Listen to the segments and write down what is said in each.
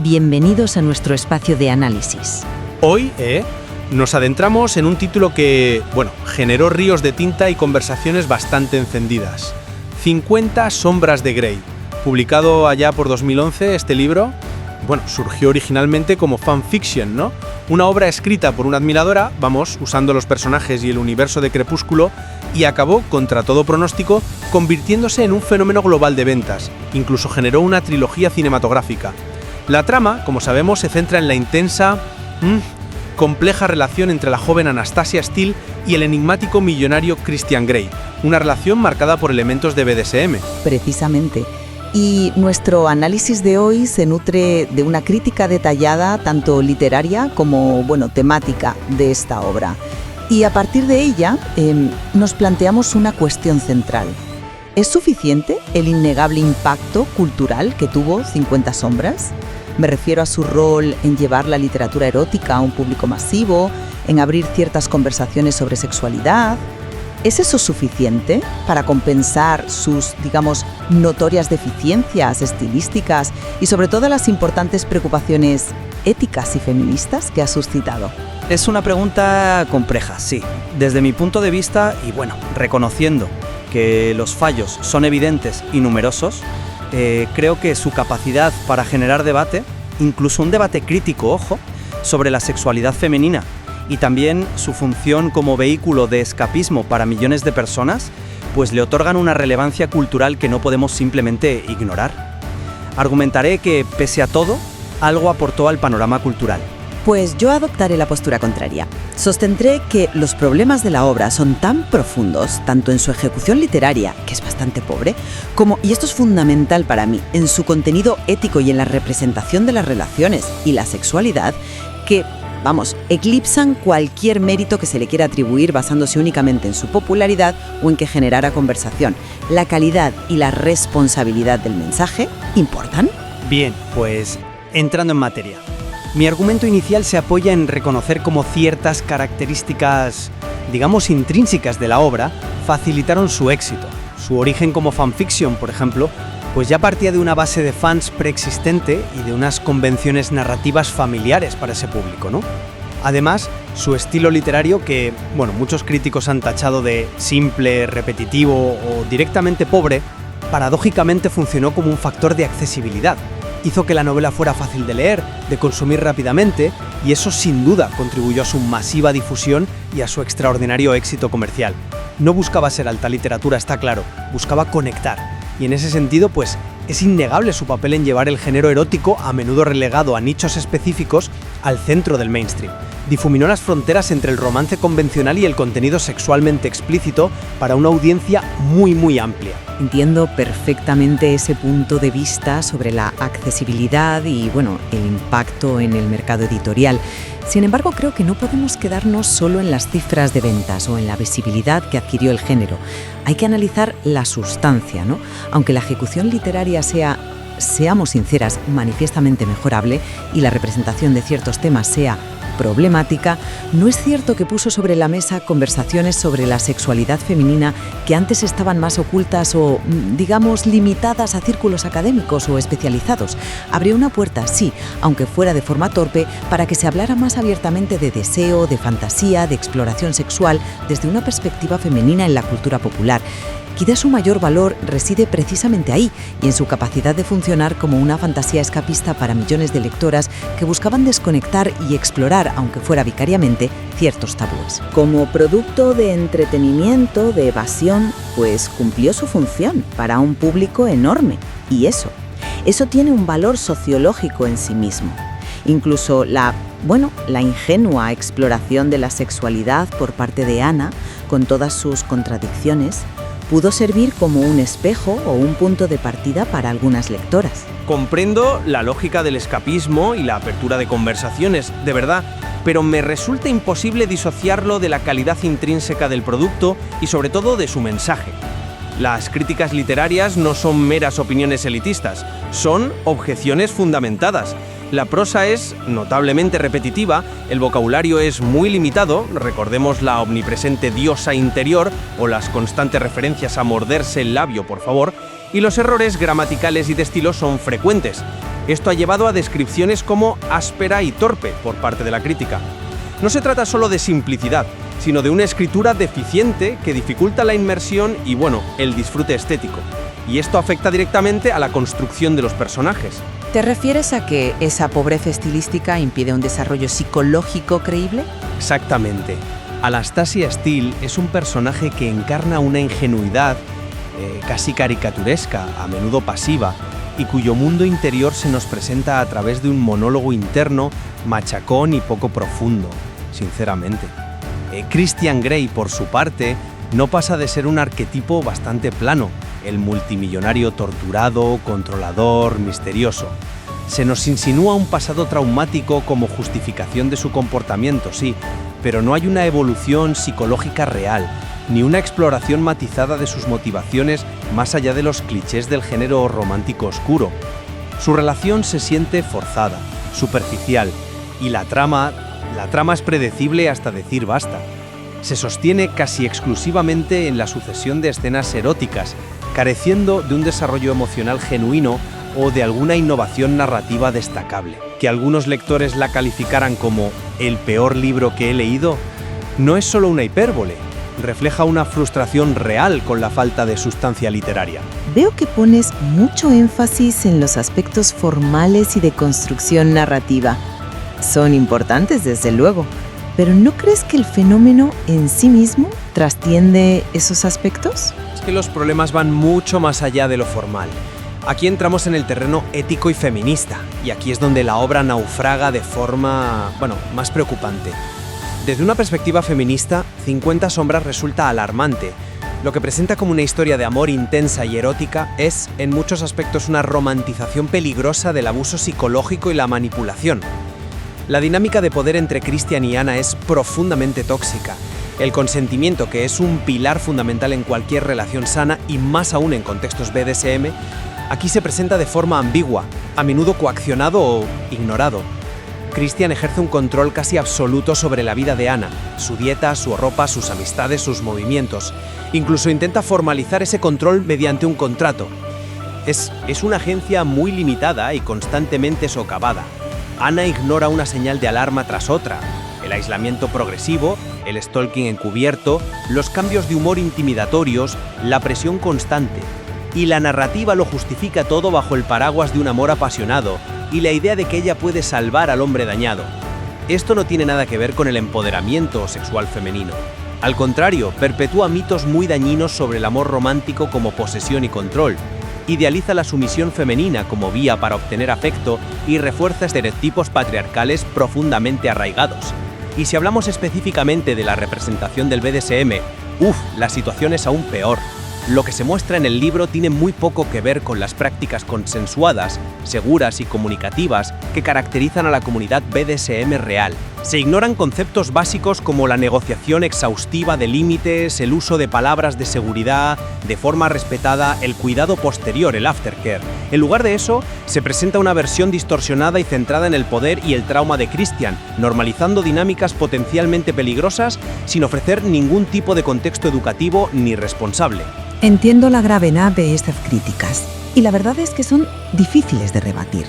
bienvenidos a nuestro espacio de análisis. Hoy, nos adentramos en un título que, generó ríos de tinta y conversaciones bastante encendidas. 50 sombras de Grey. Publicado allá por 2011, este libro, surgió originalmente como fanfiction, ¿no? Una obra escrita por una admiradora, usando los personajes y el universo de Crepúsculo, y acabó, contra todo pronóstico, convirtiéndose en un fenómeno global de ventas. Incluso generó una trilogía cinematográfica. La trama, como sabemos, se centra en la intensa, compleja relación entre la joven Anastasia Steele y el enigmático millonario Christian Grey. Una relación marcada por elementos de BDSM. Precisamente. Y nuestro análisis de hoy se nutre de una crítica detallada, tanto literaria como, temática de esta obra. Y a partir de ella nos planteamos una cuestión central. ¿Es suficiente el innegable impacto cultural que tuvo 50 sombras? Me refiero a su rol en llevar la literatura erótica a un público masivo, en abrir ciertas conversaciones sobre sexualidad. ¿Es eso suficiente para compensar sus, notorias deficiencias estilísticas y sobre todo las importantes preocupaciones éticas y feministas que ha suscitado? Es una pregunta compleja, sí. Desde mi punto de vista, y reconociendo que los fallos son evidentes y numerosos, creo que su capacidad para generar debate, incluso un debate crítico, sobre la sexualidad femenina, y también su función como vehículo de escapismo para millones de personas, pues le otorgan una relevancia cultural que no podemos simplemente ignorar. Argumentaré que, pese a todo, algo aportó al panorama cultural. Pues yo adoptaré la postura contraria. Sostendré que los problemas de la obra son tan profundos, tanto en su ejecución literaria, que es bastante pobre, como, y esto es fundamental para mí, en su contenido ético y en la representación de las relaciones y la sexualidad, que eclipsan cualquier mérito que se le quiera atribuir basándose únicamente en su popularidad o en que generara conversación. La calidad y la responsabilidad del mensaje importan. Bien, pues entrando en materia. Mi argumento inicial se apoya en reconocer cómo ciertas características, intrínsecas de la obra, facilitaron su éxito. Su origen como fanfiction, por ejemplo, pues ya partía de una base de fans preexistente y de unas convenciones narrativas familiares para ese público, ¿no? Además, su estilo literario, que, muchos críticos han tachado de simple, repetitivo o directamente pobre, paradójicamente funcionó como un factor de accesibilidad. Hizo que la novela fuera fácil de leer, de consumir rápidamente, y eso sin duda contribuyó a su masiva difusión y a su extraordinario éxito comercial. No buscaba ser alta literatura, está claro, buscaba conectar. Y en ese sentido, es innegable su papel en llevar el género erótico, a menudo relegado a nichos específicos, al centro del mainstream. Difuminó las fronteras entre el romance convencional y el contenido sexualmente explícito para una audiencia muy, muy amplia. Entiendo perfectamente ese punto de vista sobre la accesibilidad y, el impacto en el mercado editorial. Sin embargo, creo que no podemos quedarnos solo en las cifras de ventas o en la visibilidad que adquirió el género. Hay que analizar la sustancia, ¿no? Aunque la ejecución literaria sea, seamos sinceras, manifiestamente mejorable y la representación de ciertos temas sea problemática, no es cierto que puso sobre la mesa conversaciones sobre la sexualidad femenina que antes estaban más ocultas o, limitadas a círculos académicos o especializados. Abrió una puerta, sí, aunque fuera de forma torpe, para que se hablara más abiertamente de deseo, de fantasía, de exploración sexual desde una perspectiva femenina en la cultura popular. Quizás su mayor valor reside precisamente ahí y en su capacidad de funcionar como una fantasía escapista para millones de lectoras que buscaban desconectar y explorar, aunque fuera vicariamente, ciertos tabúes. Como producto de entretenimiento, de evasión, cumplió su función para un público enorme. Y eso tiene un valor sociológico en sí mismo. Incluso la ingenua exploración de la sexualidad por parte de Ana, con todas sus contradicciones, pudo servir como un espejo o un punto de partida para algunas lectoras. Comprendo la lógica del escapismo y la apertura de conversaciones, de verdad, pero me resulta imposible disociarlo de la calidad intrínseca del producto y sobre todo de su mensaje. Las críticas literarias no son meras opiniones elitistas, son objeciones fundamentadas. La prosa es notablemente repetitiva, el vocabulario es muy limitado, recordemos la omnipresente diosa interior o las constantes referencias a morderse el labio, por favor, y los errores gramaticales y de estilo son frecuentes. Esto ha llevado a descripciones como áspera y torpe por parte de la crítica. No se trata solo de simplicidad, sino de una escritura deficiente que dificulta la inmersión y, el disfrute estético. Y esto afecta directamente a la construcción de los personajes. ¿Te refieres a que esa pobreza estilística impide un desarrollo psicológico creíble? Exactamente. Anastasia Steele es un personaje que encarna una ingenuidad casi caricaturesca, a menudo pasiva, y cuyo mundo interior se nos presenta a través de un monólogo interno machacón y poco profundo, sinceramente. Christian Grey, por su parte, no pasa de ser un arquetipo bastante plano, el multimillonario torturado, controlador, misterioso. Se nos insinúa un pasado traumático como justificación de su comportamiento, sí, pero no hay una evolución psicológica real, ni una exploración matizada de sus motivaciones más allá de los clichés del género romántico oscuro. Su relación se siente forzada, superficial, y la trama es predecible hasta decir basta. Se sostiene casi exclusivamente en la sucesión de escenas eróticas, careciendo de un desarrollo emocional genuino o de alguna innovación narrativa destacable. Que algunos lectores la calificaran como el peor libro que he leído no es solo una hipérbole, refleja una frustración real con la falta de sustancia literaria. Veo que pones mucho énfasis en los aspectos formales y de construcción narrativa. Son importantes, desde luego, pero ¿no crees que el fenómeno en sí mismo trasciende esos aspectos? Es que los problemas van mucho más allá de lo formal. Aquí entramos en el terreno ético y feminista, y aquí es donde la obra naufraga de forma, más preocupante. Desde una perspectiva feminista, 50 sombras resulta alarmante. Lo que presenta como una historia de amor intensa y erótica es, en muchos aspectos, una romantización peligrosa del abuso psicológico y la manipulación. La dinámica de poder entre Christian y Anna es profundamente tóxica. El consentimiento, que es un pilar fundamental en cualquier relación sana y más aún en contextos BDSM, aquí se presenta de forma ambigua, a menudo coaccionado o ignorado. Christian ejerce un control casi absoluto sobre la vida de Anna, su dieta, su ropa, sus amistades, sus movimientos. Incluso intenta formalizar ese control mediante un contrato. Es una agencia muy limitada y constantemente socavada. Anna ignora una señal de alarma tras otra: el aislamiento progresivo, el stalking encubierto, los cambios de humor intimidatorios, la presión constante. Y la narrativa lo justifica todo bajo el paraguas de un amor apasionado y la idea de que ella puede salvar al hombre dañado. Esto no tiene nada que ver con el empoderamiento sexual femenino. Al contrario, perpetúa mitos muy dañinos sobre el amor romántico como posesión y control, idealiza la sumisión femenina como vía para obtener afecto y refuerza estereotipos patriarcales profundamente arraigados. Y si hablamos específicamente de la representación del BDSM, la situación es aún peor. Lo que se muestra en el libro tiene muy poco que ver con las prácticas consensuadas, seguras y comunicativas que caracterizan a la comunidad BDSM real. Se ignoran conceptos básicos como la negociación exhaustiva de límites, el uso de palabras de seguridad, de forma respetada, el cuidado posterior, el aftercare. En lugar de eso, se presenta una versión distorsionada y centrada en el poder y el trauma de Christian, normalizando dinámicas potencialmente peligrosas sin ofrecer ningún tipo de contexto educativo ni responsable. Entiendo la gravedad de estas críticas, y la verdad es que son difíciles de rebatir.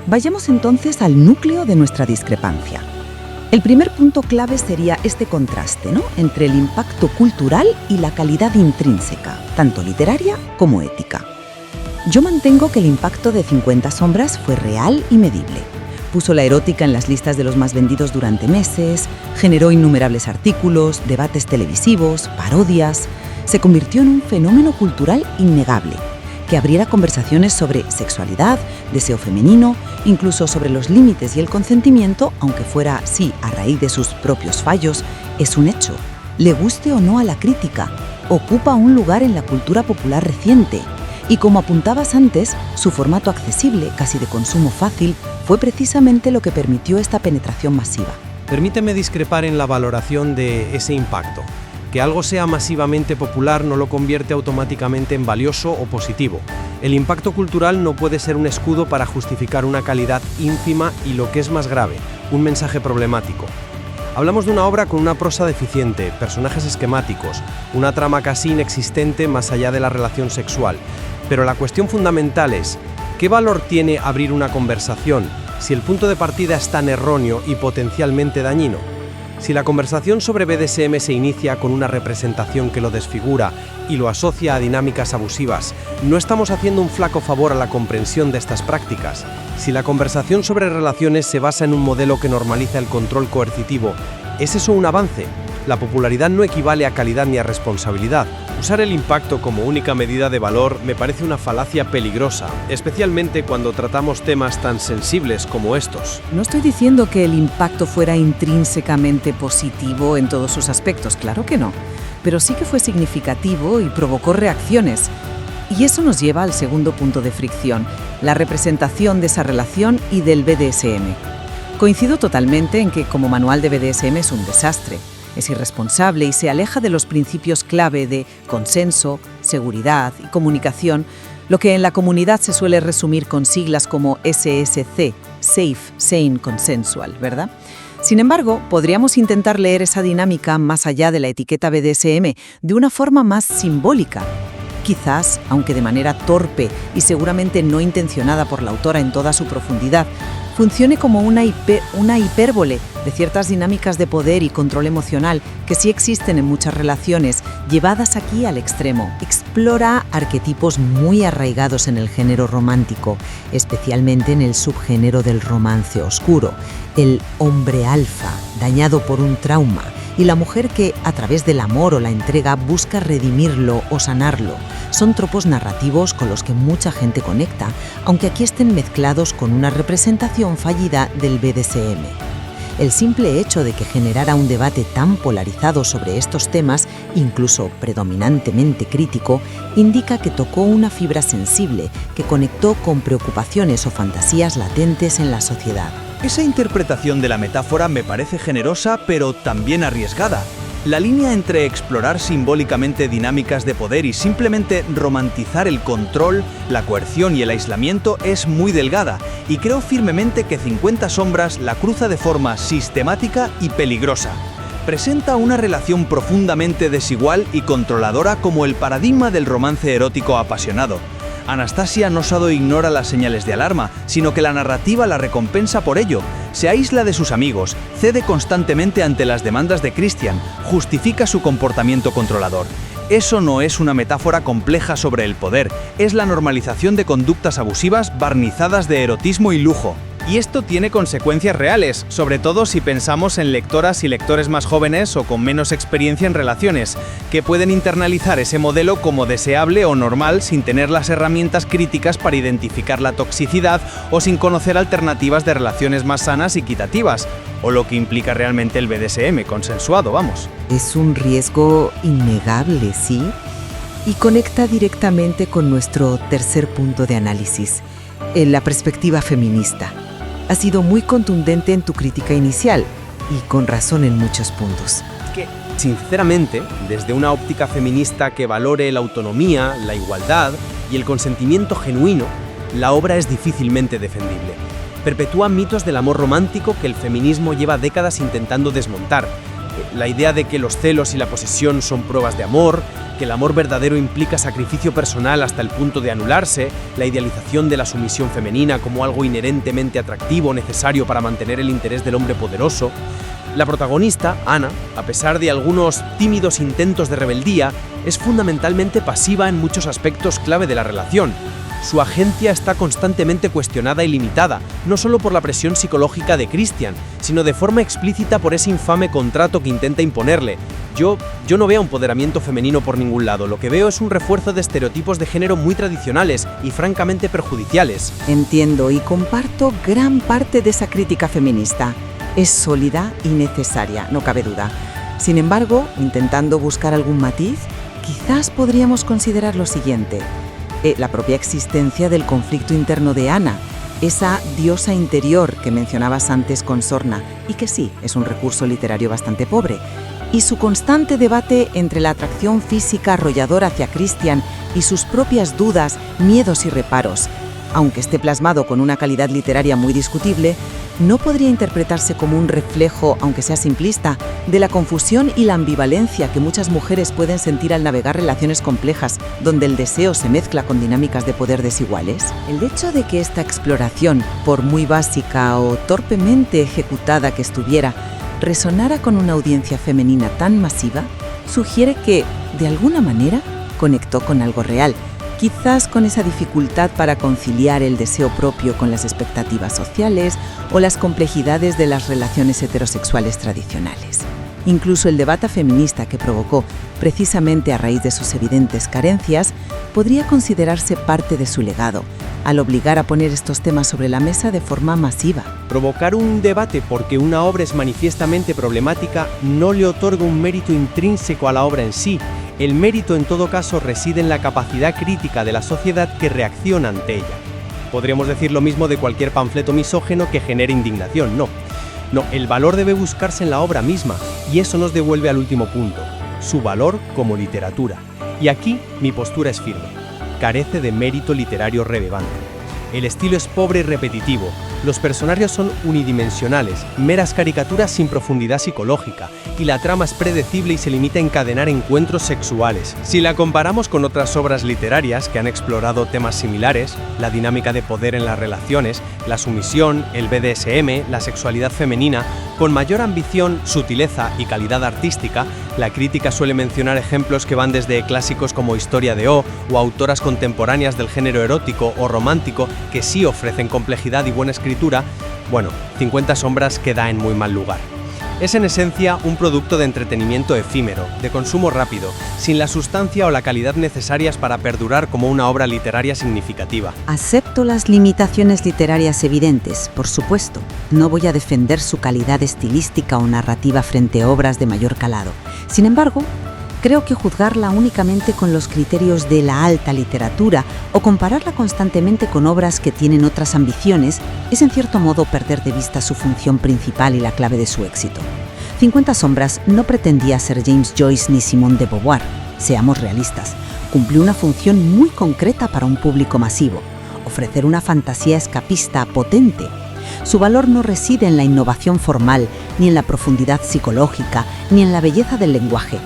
Vayamos entonces al núcleo de nuestra discrepancia. El primer punto clave sería este contraste, entre el impacto cultural y la calidad intrínseca, tanto literaria como ética. Yo mantengo que el impacto de 50 sombras fue real y medible. Puso la erótica en las listas de los más vendidos durante meses, generó innumerables artículos, debates televisivos, parodias. Se convirtió en un fenómeno cultural innegable, que abriera conversaciones sobre sexualidad, deseo femenino, incluso sobre los límites y el consentimiento, aunque fuera, sí, a raíz de sus propios fallos. Es un hecho. Le guste o no a la crítica, ocupa un lugar en la cultura popular reciente. Y como apuntabas antes, su formato accesible, casi de consumo fácil, fue precisamente lo que permitió esta penetración masiva. Permíteme discrepar en la valoración de ese impacto. Que algo sea masivamente popular no lo convierte automáticamente en valioso o positivo. El impacto cultural no puede ser un escudo para justificar una calidad ínfima y, lo que es más grave, un mensaje problemático. Hablamos de una obra con una prosa deficiente, personajes esquemáticos, una trama casi inexistente más allá de la relación sexual. Pero la cuestión fundamental es, ¿Qué valor tiene abrir una conversación si el punto de partida es tan erróneo y potencialmente dañino? Si la conversación sobre BDSM se inicia con una representación que lo desfigura y lo asocia a dinámicas abusivas, no estamos haciendo un flaco favor a la comprensión de estas prácticas. Si la conversación sobre relaciones se basa en un modelo que normaliza el control coercitivo, ¿es eso un avance? La popularidad no equivale a calidad ni a responsabilidad. Usar el impacto como única medida de valor me parece una falacia peligrosa, especialmente cuando tratamos temas tan sensibles como estos. No estoy diciendo que el impacto fuera intrínsecamente positivo en todos sus aspectos, claro que no, pero sí que fue significativo y provocó reacciones. Y eso nos lleva al segundo punto de fricción, la representación de esa relación y del BDSM. Coincido totalmente en que como manual de BDSM es un desastre. Es irresponsable y se aleja de los principios clave de consenso, seguridad y comunicación, lo que en la comunidad se suele resumir con siglas como SSC, Safe, Sane, Consensual, ¿verdad? Sin embargo, podríamos intentar leer esa dinámica más allá de la etiqueta BDSM, de una forma más simbólica. Quizás, aunque de manera torpe y seguramente no intencionada por la autora en toda su profundidad, funcione como una hipérbole de ciertas dinámicas de poder y control emocional que sí existen en muchas relaciones, llevadas aquí al extremo. Explora arquetipos muy arraigados en el género romántico, especialmente en el subgénero del romance oscuro, el hombre alfa, dañado por un trauma, y la mujer que, a través del amor o la entrega, busca redimirlo o sanarlo. Son tropos narrativos con los que mucha gente conecta, aunque aquí estén mezclados con una representación fallida del BDSM. El simple hecho de que generara un debate tan polarizado sobre estos temas, incluso predominantemente crítico, indica que tocó una fibra sensible que conectó con preocupaciones o fantasías latentes en la sociedad. Esa interpretación de la metáfora me parece generosa, pero también arriesgada. La línea entre explorar simbólicamente dinámicas de poder y simplemente romantizar el control, la coerción y el aislamiento es muy delgada, y creo firmemente que 50 sombras la cruza de forma sistemática y peligrosa. Presenta una relación profundamente desigual y controladora como el paradigma del romance erótico apasionado. Anastasia no solo ignora las señales de alarma, sino que la narrativa la recompensa por ello. Se aísla de sus amigos, cede constantemente ante las demandas de Christian, justifica su comportamiento controlador. Eso no es una metáfora compleja sobre el poder, es la normalización de conductas abusivas barnizadas de erotismo y lujo. Y esto tiene consecuencias reales, sobre todo si pensamos en lectoras y lectores más jóvenes o con menos experiencia en relaciones, que pueden internalizar ese modelo como deseable o normal sin tener las herramientas críticas para identificar la toxicidad o sin conocer alternativas de relaciones más sanas y equitativas, o lo que implica realmente el BDSM, consensuado, vamos. Es un riesgo innegable, ¿sí? Y conecta directamente con nuestro tercer punto de análisis, en la perspectiva feminista. Has sido muy contundente en tu crítica inicial, y con razón en muchos puntos. Que, sinceramente, desde una óptica feminista que valore la autonomía, la igualdad y el consentimiento genuino, la obra es difícilmente defendible. Perpetúa mitos del amor romántico que el feminismo lleva décadas intentando desmontar. La idea de que los celos y la posesión son pruebas de amor, que el amor verdadero implica sacrificio personal hasta el punto de anularse, la idealización de la sumisión femenina como algo inherentemente atractivo necesario para mantener el interés del hombre poderoso. La protagonista, Anna, a pesar de algunos tímidos intentos de rebeldía, es fundamentalmente pasiva en muchos aspectos clave de la relación. Su agencia está constantemente cuestionada y limitada, no solo por la presión psicológica de Christian, sino de forma explícita por ese infame contrato que intenta imponerle. Yo no veo empoderamiento femenino por ningún lado, lo que veo es un refuerzo de estereotipos de género muy tradicionales y francamente perjudiciales. Entiendo y comparto gran parte de esa crítica feminista. Es sólida y necesaria, no cabe duda. Sin embargo, intentando buscar algún matiz, quizás podríamos considerar lo siguiente. La propia existencia del conflicto interno de Anna, esa diosa interior que mencionabas antes con Sorna, y que sí, es un recurso literario bastante pobre, y su constante debate entre la atracción física arrolladora hacia Christian y sus propias dudas, miedos y reparos. Aunque esté plasmado con una calidad literaria muy discutible, ¿no podría interpretarse como un reflejo, aunque sea simplista, de la confusión y la ambivalencia que muchas mujeres pueden sentir al navegar relaciones complejas, donde el deseo se mezcla con dinámicas de poder desiguales? El hecho de que esta exploración, por muy básica o torpemente ejecutada que estuviera, resonara con una audiencia femenina tan masiva, sugiere que, de alguna manera, conectó con algo real, quizás con esa dificultad para conciliar el deseo propio con las expectativas sociales o las complejidades de las relaciones heterosexuales tradicionales. Incluso el debate feminista que provocó, precisamente a raíz de sus evidentes carencias, podría considerarse parte de su legado, al obligar a poner estos temas sobre la mesa de forma masiva. Provocar un debate porque una obra es manifiestamente problemática no le otorga un mérito intrínseco a la obra en sí. El mérito, en todo caso, reside en la capacidad crítica de la sociedad que reacciona ante ella. Podríamos decir lo mismo de cualquier panfleto misógino que genere indignación, no. No, el valor debe buscarse en la obra misma, y eso nos devuelve al último punto, su valor como literatura. Y aquí mi postura es firme, carece de mérito literario relevante. El estilo es pobre y repetitivo, los personajes son unidimensionales, meras caricaturas sin profundidad psicológica, y la trama es predecible y se limita a encadenar encuentros sexuales. Si la comparamos con otras obras literarias que han explorado temas similares, la dinámica de poder en las relaciones, la sumisión, el BDSM, la sexualidad femenina, con mayor ambición, sutileza y calidad artística, la crítica suele mencionar ejemplos que van desde clásicos como Historia de O o autoras contemporáneas del género erótico o romántico que sí ofrecen complejidad y buena escritura. Bueno, 50 sombras queda en muy mal lugar. Es en esencia un producto de entretenimiento efímero, de consumo rápido, sin la sustancia o la calidad necesarias para perdurar como una obra literaria significativa. Acepto las limitaciones literarias evidentes, por supuesto. No voy a defender su calidad estilística o narrativa frente a obras de mayor calado. Sin embargo, creo que juzgarla únicamente con los criterios de la alta literatura o compararla constantemente con obras que tienen otras ambiciones es en cierto modo perder de vista su función principal y la clave de su éxito. 50 sombras no pretendía ser James Joyce ni Simone de Beauvoir, seamos realistas. Cumplió una función muy concreta para un público masivo, ofrecer una fantasía escapista potente. Su valor no reside en la innovación formal, ni en la profundidad psicológica, ni en la belleza del lenguaje.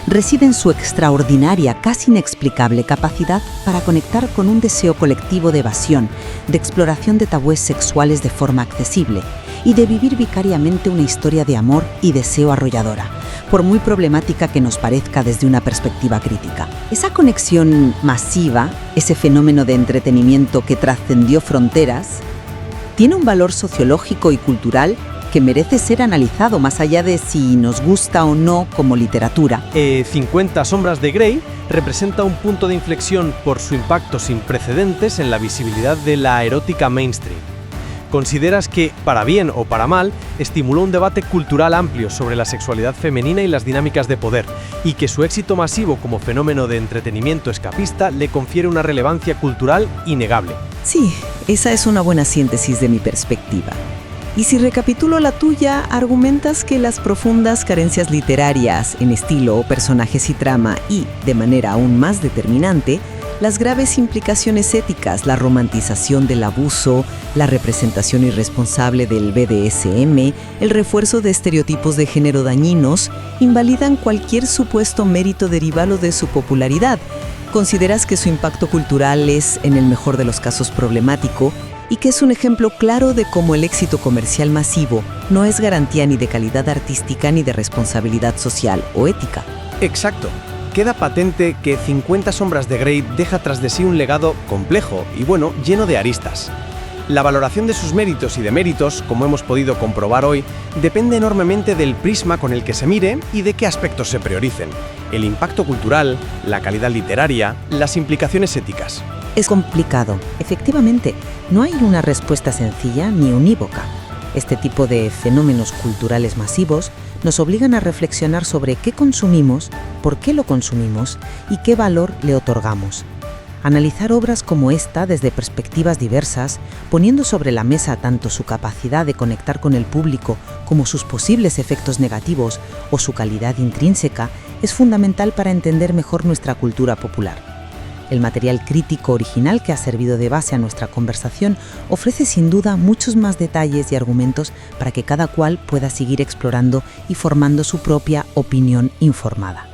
Reside en su extraordinaria, casi inexplicable capacidad para conectar con un deseo colectivo de evasión, de exploración de tabúes sexuales de forma accesible y de vivir vicariamente una historia de amor y deseo arrolladora, por muy problemática que nos parezca desde una perspectiva crítica. Esa conexión masiva, ese fenómeno de entretenimiento que trascendió fronteras, tiene un valor sociológico y cultural que merece ser analizado más allá de si nos gusta o no como literatura. 50 sombras de Grey representa un punto de inflexión por su impacto sin precedentes en la visibilidad de la erótica mainstream. ¿Consideras que, para bien o para mal, estimuló un debate cultural amplio sobre la sexualidad femenina y las dinámicas de poder, y que su éxito masivo como fenómeno de entretenimiento escapista le confiere una relevancia cultural innegable? Sí, esa es una buena síntesis de mi perspectiva. Y si recapitulo la tuya, argumentas que las profundas carencias literarias en estilo, personajes y trama y, de manera aún más determinante, las graves implicaciones éticas, la romantización del abuso, la representación irresponsable del BDSM, el refuerzo de estereotipos de género dañinos, invalidan cualquier supuesto mérito derivado de su popularidad. ¿Consideras que su impacto cultural es, en el mejor de los casos, problemático y que es un ejemplo claro de cómo el éxito comercial masivo no es garantía ni de calidad artística ni de responsabilidad social o ética? Exacto. Queda patente que 50 sombras de Grey deja tras de sí un legado complejo y, bueno, lleno de aristas. La valoración de sus méritos y deméritos, como hemos podido comprobar hoy, depende enormemente del prisma con el que se mire y de qué aspectos se prioricen: el impacto cultural, la calidad literaria, las implicaciones éticas. Es complicado. Efectivamente, no hay una respuesta sencilla ni unívoca. Este tipo de fenómenos culturales masivos nos obligan a reflexionar sobre qué consumimos, por qué lo consumimos y qué valor le otorgamos. Analizar obras como esta desde perspectivas diversas, poniendo sobre la mesa tanto su capacidad de conectar con el público como sus posibles efectos negativos o su calidad intrínseca, es fundamental para entender mejor nuestra cultura popular. El material crítico original que ha servido de base a nuestra conversación ofrece sin duda muchos más detalles y argumentos para que cada cual pueda seguir explorando y formando su propia opinión informada.